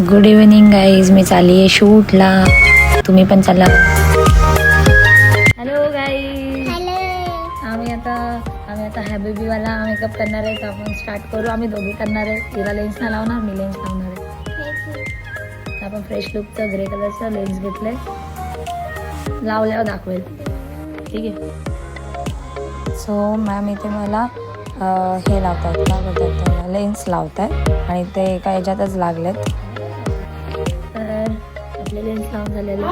Good evening guys, मी चालली आहे शूटला, तुम्ही पण चला. हॅलो गाईज, आम्ही आता हॅबीबीवाला मेकअप करणार आहे. आपण स्टार्ट करू. आम्ही दोघी करणार आहे. तिला लेन्स नाही लावणार, मी लेन्स लावणार आहे. आपण फ्रेश लुकचं ग्रे कलरचं लेन्स घेतलंय, लावल्यावर दाखवेल. ठीक आहे. सो मॅम इथे मला हे लावतात, काय बोलतात त्याला, लेन्स लावत आहे आणि ते एका ह्याच्यातच लागलेत. तर आपले लेन्स लावून झालेले.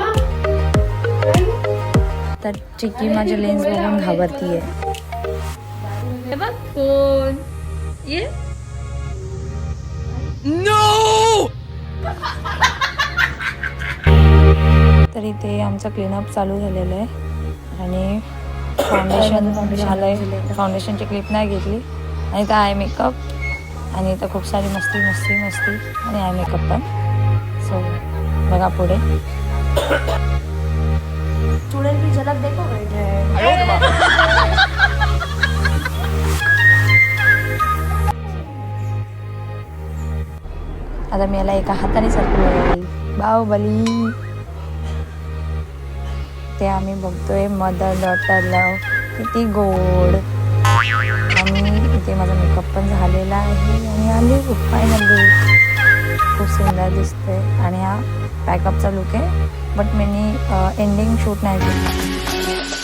तर चिक्की माझे लेन्स बघून घाबरतीये. हे बघ कोण ये. तर इथे आमचं क्लीनअप चालू झालेलं आहे आणि फाउंडेशन झालंय. फाउंडेशनची क्लिप नाही घेतली आणि इथं आय मेकअप आणि इथं खूप सारी मस्ती आणि आय मेकअप पण. सो बघा पुढे. की झलक देखो. आता मी याला एका हाताने सरकलोय. बाहुबली. ते आम्ही बघतोय मदर डॉटर लव, किती गोड. आणि इथे माझा मेकअप पण झालेला आहे आणि आले फायनली. खूप सुंदर दिसते आणि हा पॅकअपचा लुक आहे. बट मी एंडिंग शूट नाही केली.